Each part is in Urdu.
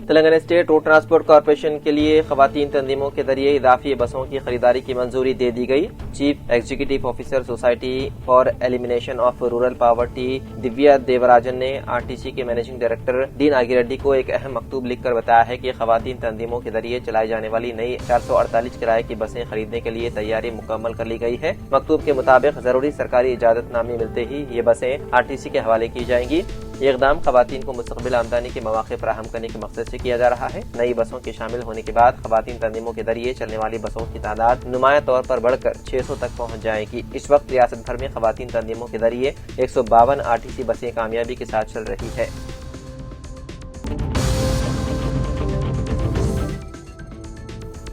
Telangana state road transport corporation کے لیے خواتین تنظیموں کے ذریعے اضافی بسوں کی خریداری کی منظوری دے دی گئی۔ Chief executive officer society for elimination of rural poverty Divya Devarajan نے آر ٹی سی کے managing director D Nagi Reddy کو ایک اہم مکتوب لکھ کر بتایا ہے کہ خواتین تنظیموں کے ذریعے چلائی جانے والی نئی 448 کرائے کی بسیں خریدنے کے لیے تیاری مکمل کر لی گئی ہے۔ مکتوب کے مطابق ضروری سرکاری اجازت نامے ملتے ہی یہ بسیں آر ٹی سی کے حوالے کی جائیں گی۔ یہ اقدام خواتین کو مستقبل آمدنی کے مواقع فراہم کرنے کے مقصد سے کیا جا رہا ہے۔ نئی بسوں کے شامل ہونے کے بعد خواتین تنظیموں کے ذریعے چلنے والی بسوں کی تعداد نمایاں طور پر بڑھ کر 600 تک پہنچ جائے گی۔ اس وقت ریاست بھر میں خواتین تنظیموں کے ذریعے 152 آر ٹی سی بسیں کامیابی کے ساتھ چل رہی ہے۔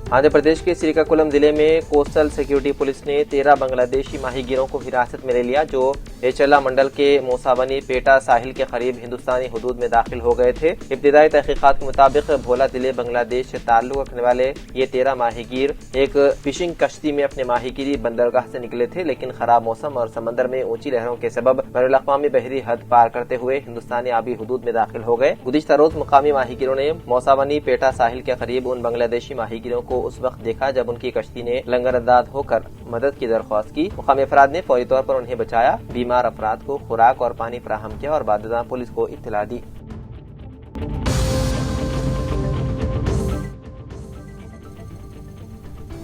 آندھرا پردیش کے سریکاکولم ضلع میں کوسٹل سیکیورٹی پولیس نے 13 بنگلہ دیشی ماہی گیروں کو حراست میں لے لیا جو ایچلا منڈل کے موساونی پیٹا ساحل کے قریب ہندوستانی حدود میں داخل ہو گئے تھے۔ ابتدائی تحقیقات کے مطابق بھولا ضلع بنگلہ دیش سے تعلق رکھنے والے یہ 13 ماہی گیر ایک فشنگ کشتی میں اپنے ماہی گیری بندرگاہ سے نکلے تھے، لیکن خراب موسم اور سمندر میں اونچی لہروں کے سبب بین الاقوامی بحری حد پار کرتے ہوئے ہندوستانی آبی حدود میں داخل ہو گئے۔ گزشتہ روز مقامی ماہی گیروں نے موساونی پیٹا ساحل کے قریب ان بنگلہ دیشی ماہی گیروں کو اس وقت دیکھا جب ان کی کشتی نے لنگر انداز ہو کر مدد کی درخواست کی۔ مقامی افراد نے فوری طور پر انہیں بچایا، بیمار افراد کو خوراک اور پانی فراہم کیا اور بعد ازاں پولیس کو اطلاع دی۔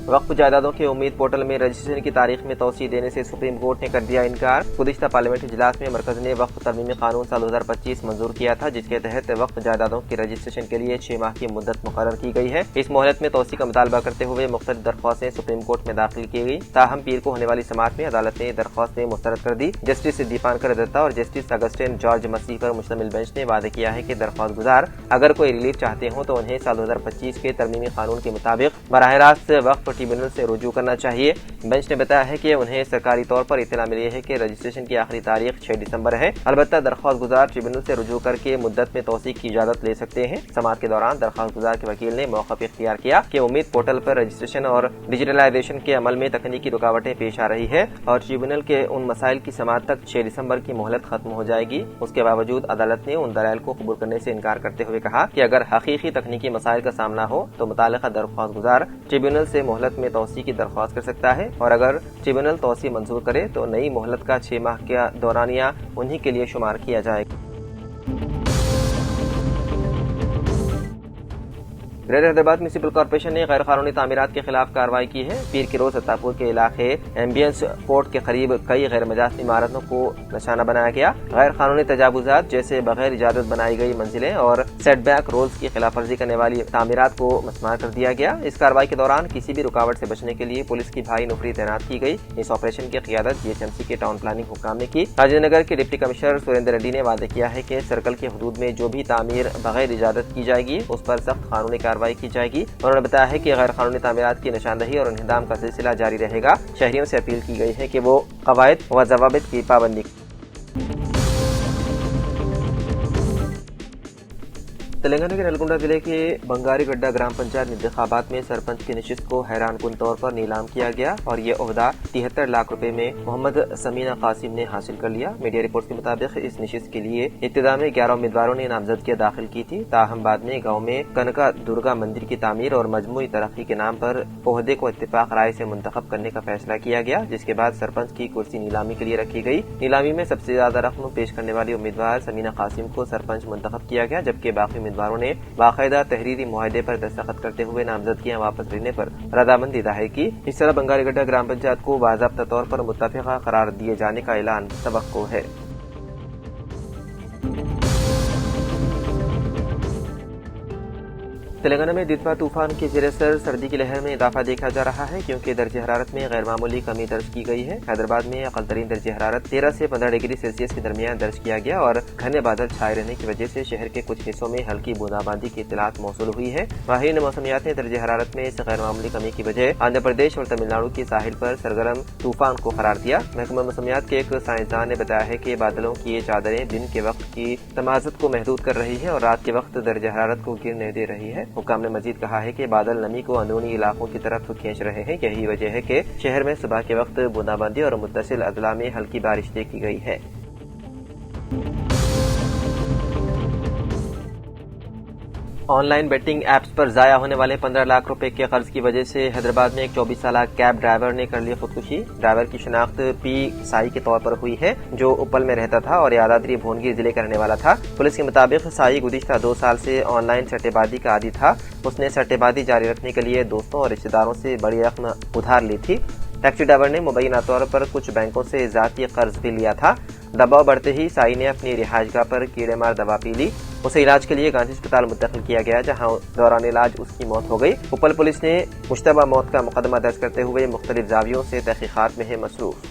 وقف جائیدادوں کے امید پورٹل میں رجسٹریشن کی تاریخ میں توسیع دینے سے سپریم کورٹ نے کر دیا انکار۔ گزشتہ پارلیمنٹ اجلاس میں مرکز نے وقف ترمیمی قانون سال 2025 منظور کیا تھا، جس کے تحت وقف جائیدادوں کی رجسٹریشن کے لیے 6 ماہ کی مدت مقرر کی گئی ہے۔ اس مہلت میں توسیع کا مطالبہ کرتے ہوئے مختلف درخواستیں سپریم کورٹ میں داخل کی گئی، تاہم پیر کو ہونے والی سماعت میں عدالت نے درخواستیں مسترد کر دی۔ جسٹس دیپانکر دتا اور جسٹس اگسٹین جارج مسیح پر مشتمل بینچ نے وعدہ کیا ہے کہ درخواست گزار اگر کوئی ریلیف چاہتے ہوں تو انہیں سال 2025 کے ترمیمی قانون کے مطابق براہ راست وقف ٹریبیونل سے رجوع کرنا چاہیے۔ بینچ نے بتایا ہے کہ انہیں سرکاری طور پر اطلاع ملی ہے کہ رجسٹریشن کی آخری تاریخ 6 دسمبر ہے۔ البتہ درخواست گزار ٹریبیونل سے رجوع کر کے مدت میں توسیع کی اجازت لے سکتے ہیں۔ سماعت کے دوران درخواست گزار کے وکیل نے موقف اختیار کیا کہ امید پورٹل پر رجسٹریشن اور ڈیجیٹلائزیشن کے عمل میں تکنیکی رکاوٹیں پیش آ رہی ہے اور ٹریبیونل کے ان مسائل کی سماعت تک 6 دسمبر کی مہلت ختم ہو جائے گی۔ اس کے باوجود عدالت نے ان دلائل کو قبول کرنے سے انکار کرتے ہوئے کہا کہ اگر حقیقی تکنیکی مسائل کا سامنا ہو تو متعلقہ درخواست گزار ٹریبیونل سے مہلت میں توسیع کی درخواست کر سکتا ہے اور اگر ٹریبیونل توسیع منظور کرے تو نئی مہلت کا 6 ماہ کا دورانیہ انہی کے لیے شمار کیا جائے گا۔ گریٹر حیدرآباد میونسپل کارپوریشن نے غیر قانونی تعمیرات کے خلاف کارروائی کی ہے۔ پیر کی روز ستاپور کے علاقے ایمبینس فورٹ کے قریب کئی غیر مجاز عمارتوں کو نشانہ بنایا گیا۔ غیر قانونی تجاوزات جیسے بغیر اجازت بنائی گئی منزلیں اور سیٹ بیک رولز کی خلاف ورزی کرنے والی تعمیرات کو مسمار کر دیا گیا۔ اس کارروائی کے دوران کسی بھی رکاوٹ سے بچنے کے لیے پولیس کی بھاری نفری تعینات کی گئی۔ اس آپریشن کی قیادت GHMC کے ٹاؤن پلاننگ حکام نے کی۔ راجندر نگر کے ڈپٹی کمشنر سریندر ریڈی نے وعدہ کیا ہے کہ سرکل کے حدود میں جو بھی تعمیر بغیر اجازت کی جائے گی اس پر سخت قانونی کارروائی کی جائے گی۔ انہوں نے بتایا ہے کہ غیر قانونی تعمیرات کی نشاندہی اور انہدام کا سلسلہ جاری رہے گا۔ شہریوں سے اپیل کی گئی ہے کہ وہ قواعد و ضوابط کی پابندی تلنگانہ کے نلگنڈا ضلع کے بنگاری گڈا گرام پنچایت انتخابات میں سرپنچ کی نشست کو حیران کن طور پر نیلام کیا گیا اور یہ عہدہ 73 لاکھ روپے میں محمد سمینہ قاسم نے حاصل کر لیا۔ میڈیا رپورٹ کے مطابق اس نشست کے لیے ابتدا میں 11 امیدواروں نے نامزدگیاں داخل کی تھی، تاہم بعد میں گاؤں میں کنکا درگا مندر کی تعمیر اور مجموعی ترقی کے نام پر عہدے کو اتفاق رائے سے منتخب کرنے کا فیصلہ کیا گیا، جس کے بعد سرپنچ کی کرسی نیلامی کے لیے رکھی گئی۔ نیلامی میں سب سے زیادہ رقم پیش کرنے والی امیدوار سمینہ قاسم کو سرپنچ منتخب کیا گیا، جبکہ باقی امیدواروں نے باقاعدہ تحریری معاہدے پر دستخط کرتے ہوئے نامزدگیاں واپس لینے پر رضامندی ظاہر کی۔ اس طرح بنگاری گڈا گرام پنچایت کو باضابطہ طور پر متفقہ قرار دیے جانے کا اعلان توقع ہے۔ تلنگانہ میں دتوا طوفان کے زیر اثر سردی کی لہر میں اضافہ دیکھا جا رہا ہے کیونکہ درجہ حرارت میں غیر معمولی کمی درج کی گئی ہے۔ حیدرآباد میں اقل ترین درجہ حرارت 13 سے 15 ڈگری سیلسیس کے درمیان درج کیا گیا اور گھنے بادل چھائے رہنے کی وجہ سے شہر کے کچھ حصوں میں ہلکی بوندا باندی کی اطلاعات موصول ہوئی ہے۔ ماہرین موسمیات نے درجہ حرارت میں اس غیر معمولی کمی کی وجہ آندھرا پردیش اور تمل ناڈو کی ساحل پر سرگرم طوفان کو قرار دیا۔ محکمہ موسمیات کے ایک سائنسدان نے بتایا ہے کہ بادلوں کی یہ چادریں دن کے وقت کی تمازت کو محدود کر رہی ہے اور رات کے وقت درجہ حرارت کو گرنے دے رہی ہے۔ حکام نے مزید کہا ہے کہ بادل نمی کو اندرونی علاقوں کی طرف کھینچ رہے ہیں، یہی وجہ ہے کہ شہر میں صبح کے وقت بوندا باندی اور متصل اضلاع میں ہلکی بارش دیکھی گئی ہے۔ آن لائن بیٹنگ ایپس پر ضائع ہونے والے 15 لاکھ روپے کے قرض کی وجہ سے حیدرآباد میں ایک 24 سالہ کیب ڈرائیور نے کر لی خودکشی۔ ڈرائیور کی شناخت پی سائی کے طور پر ہوئی ہے، جو اپل میں رہتا تھا اور یادادری بھونگیر ضلع کا رہنے والا تھا۔ پولیس کے مطابق سائی گزشتہ 2 سال سے آن لائن سٹے بازی کا عادی تھا۔ اس نے سٹے بازی جاری رکھنے کے لیے دوستوں اور رشتہ داروں سے بڑی رقم ادھار لی تھی۔ ٹیکسی ڈرائیور نے مبینہ طور پر کچھ بینکوں سے ذاتی قرض بھی لیا تھا۔ دباؤ بڑھتے ہی سائی نے اپنی رہائش گاہ پر کیڑے مار دوا پی لی۔ اسے علاج کے لیے گاندھی اسپتال منتقل کیا گیا، جہاں دوران علاج اس کی موت ہو گئی۔ اپل پولیس نے مشتبہ موت کا مقدمہ درج کرتے ہوئے مختلف زاویوں سے تحقیقات میں ہے مصروف۔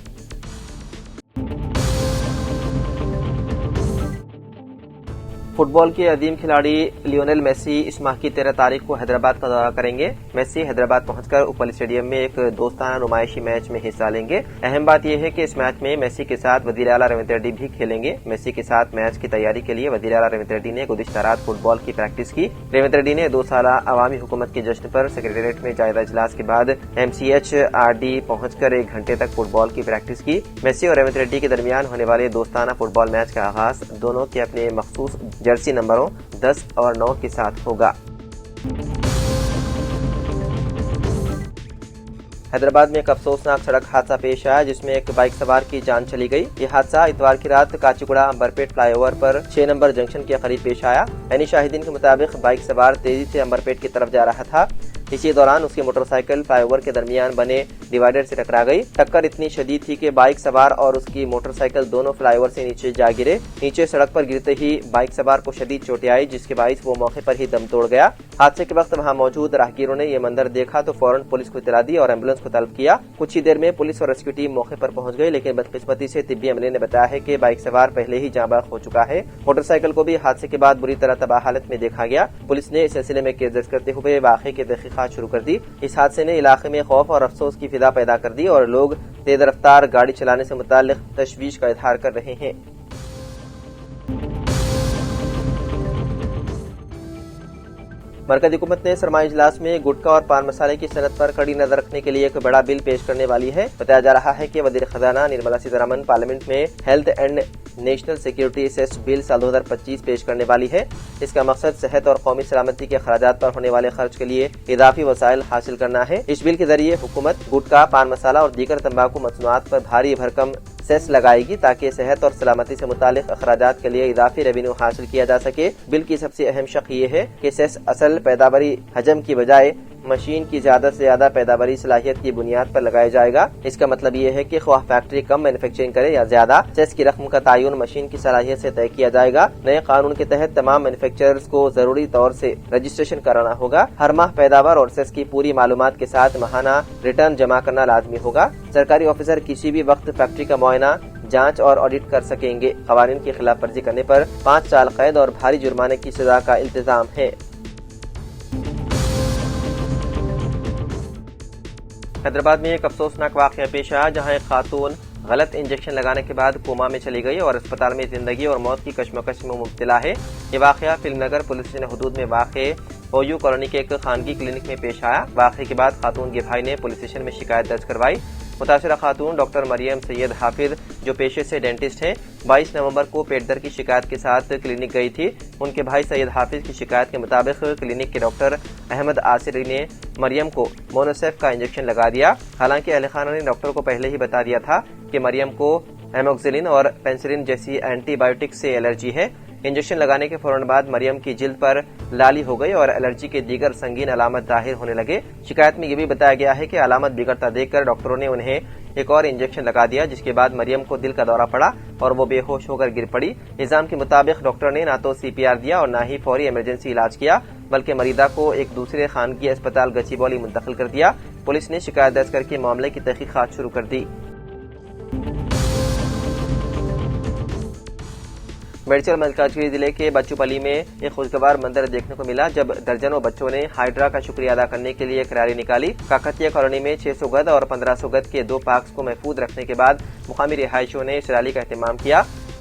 فٹ بال کے عظیم کھلاڑی لیونل میسی اس ماہ کی 13 تاریخ کو حیدرآباد کا دورہ کریں گے۔ میسی حیدرآباد پہنچ کر اپل اسٹیڈیم میں ایک دوستانہ نمائشی میچ میں حصہ لیں گے۔ اہم بات یہ ہے کہ اس میچ میں میسی کے ساتھ وزیر اعلیٰ ریونت ریڈی بھی کھیلیں گے۔ میسی کے ساتھ میچ کی تیاری کے لیے وزیر اعلیٰ ریونت ریڈی نے گزشتہ رات فٹ بال کی پریکٹس کی۔ ریونت ریڈی نے 2 سالہ عوامی حکومت کے جشن پر سیکریٹریٹ میں جائزہ اجلاس کے بعد MCHRD پہنچ کر 1 گھنٹے تک فٹ بال کی پریکٹس کی۔ میسی اور ریونت ریڈی کے درمیان ہونے والے دوستانہ فٹ بال میچ کا آغاز دونوں کے اپنے مخصوص جرسی نمبروں 10 اور 9 کے ساتھ ہوگا۔ حیدرآباد میں ایک افسوسناک سڑک حادثہ پیش آیا، جس میں ایک بائک سوار کی جان چلی گئی۔ یہ حادثہ اتوار کی رات کاچیگوڑا امبرپیٹ فلائی اوور پر 6 نمبر جنکشن کے قریب پیش آیا۔ عینی شاہدین کے مطابق بائک سوار تیزی سے امبرپیٹ کی طرف جا رہا تھا۔ اسی دوران اس کی موٹر سائیکل فلائی اوور کے درمیان بنے ڈیوائیڈر سے ٹکرا گئی۔ ٹکر اتنی شدید تھی کہ بائک سوار اور اس کی موٹر سائیکل دونوں فلائی اوور سے نیچے جا گرے۔ نیچے سڑک پر گرتے ہی بائک سوار کو شدید چوٹیں آئی، جس کے باعث وہ موقع پر ہی دم توڑ گیا۔ حادثے کے وقت وہاں موجود راہگیروں نے یہ منظر دیکھا تو فوراً پولیس کو اطلاع دی اور ایمبولینس کو طلب کیا۔ کچھ ہی دیر میں پولیس اور ریسکیو ٹیم موقع پر پہنچ گئی، لیکن بدقسمتی سے طبی عملے نے بتایا ہے کہ بائک سوار پہلے ہی جاں بحق ہو چکا ہے۔ موٹر سائیکل کو بھی حادثے کے بعد بری طرح تباہ حالت میں دیکھا گیا۔ پولیس نے اس سلسلے میں کیس درج کرتے ہوئے واقعے کی تحقیقات شروع کر دی۔ اس حادثے نے علاقے میں خوف اور افسوس کی فضا پیدا کر دی اور لوگ تیز رفتار گاڑی چلانے سے متعلق تشویش کا اظہار کر رہے ہیں۔ مرکزی حکومت نے سرمائی اجلاس میں گٹکا اور پان مسالے کی صنعت پر کڑی نظر رکھنے کے لیے ایک بڑا بل پیش کرنے والی ہے۔ بتایا جا رہا ہے کہ وزیر خزانہ نرملا سیتارمن پارلیمنٹ میں ہیلتھ اینڈ نیشنل سیکیورٹی سیس بل سال 2025 پیش کرنے والی ہے۔ اس کا مقصد صحت اور قومی سلامتی کے اخراجات پر ہونے والے خرچ کے لیے اضافی وسائل حاصل کرنا ہے۔ اس بل کے ذریعے حکومت گٹکا، پان مسالہ اور دیگر تمباکو مصنوعات پر بھاری بھرکم سیس لگائے گی تاکہ صحت اور سلامتی سے متعلق اخراجات کے لیے اضافی ریونیو حاصل کیا جا سکے۔ بل کی سب سے اہم شق یہ ہے کہ سیس اصل پیداواری حجم کی بجائے مشین کی زیادہ سے زیادہ پیداواری صلاحیت کی بنیاد پر لگایا جائے گا۔ اس کا مطلب یہ ہے کہ خواہ فیکٹری کم مینوفیکچرنگ کرے یا زیادہ، سیس کی رقم کا تعین مشین کی صلاحیت سے طے کیا جائے گا۔ نئے قانون کے تحت تمام مینوفیکچررز کو ضروری طور سے رجسٹریشن کرانا ہوگا۔ ہر ماہ پیداوار اور سیس کی پوری معلومات کے ساتھ ماہانہ ریٹرن جمع کرنا لازمی ہوگا۔ سرکاری آفیسر کسی بھی وقت فیکٹری کا معائنہ، جانچ اور آڈٹ کر سکیں گے۔ قوانین کی خلاف ورزی کرنے پر 5 سال قید اور بھاری جرمانے کی سزا کا التزام ہے۔ حیدرآباد میں ایک افسوسناک واقعہ پیش آیا، جہاں ایک خاتون غلط انجیکشن لگانے کے بعد کوما میں چلی گئی اور اسپتال میں زندگی اور موت کی کشمکش میں مبتلا ہے۔ یہ واقعہ فلم نگر پولیس اسٹیشن حدود میں واقع OU کالونی کے ایک خانگی کلینک میں پیش آیا۔ واقعے کے بعد خاتون کے بھائی نے پولیس اسٹیشن میں شکایت درج کروائی۔ متاثرہ خاتون ڈاکٹر مریم سید حافظ، جو پیشے سے ڈینٹسٹ ہیں، 22 نومبر کو پیٹ درد کی شکایت کے ساتھ کلینک گئی تھی۔ ان کے بھائی سید حافظ کی شکایت کے مطابق کلینک کے ڈاکٹر احمد آصری نے مریم کو مونوسیف کا انجیکشن لگا دیا۔ حالانکہ اہل خانہ نے ڈاکٹر کو پہلے ہی بتا دیا تھا کہ مریم کو ایموکسیلن اور پینسلن جیسی اینٹی بایوٹک سے الرجی ہے۔ انجیکشن لگانے کے فوراً بعد مریم کی جلد پر لالی ہو گئی اور الرجی کے دیگر سنگین علامات ظاہر ہونے لگے۔ شکایت میں یہ بھی بتایا گیا ہے کہ علامت بگڑتا دیکھ کر ڈاکٹروں نے انہیں ایک اور انجیکشن لگا دیا، جس کے بعد مریم کو دل کا دورہ پڑا اور وہ بے ہوش ہو کر گر پڑی۔ نظام کے مطابق ڈاکٹر نے نہ تو CPR دیا اور نہ ہی فوری ایمرجنسی علاج کیا، بلکہ مریضہ کو ایک دوسرے خانگی اسپتال گچیبولی منتقل کر دیا۔ پولیس نے شکایت درج کر کے معاملے کی تحقیقات شروع کر دی۔ میڈیچل ملکاجگیری ضلع کے بچو پلی میں ایک خوشگوار منظر دیکھنے کو ملا، جب درجنوں بچوں نے ہائیڈرا کا شکریہ ادا کرنے کے لیے ایک ریلی نکالی۔ کاکتیہ کالونی میں 600 گز اور 1500 گز کے 2 پارکس کو محفوظ رکھنے کے بعد مقامی رہائشیوں نے اس ریلی کا اہتمام کیا۔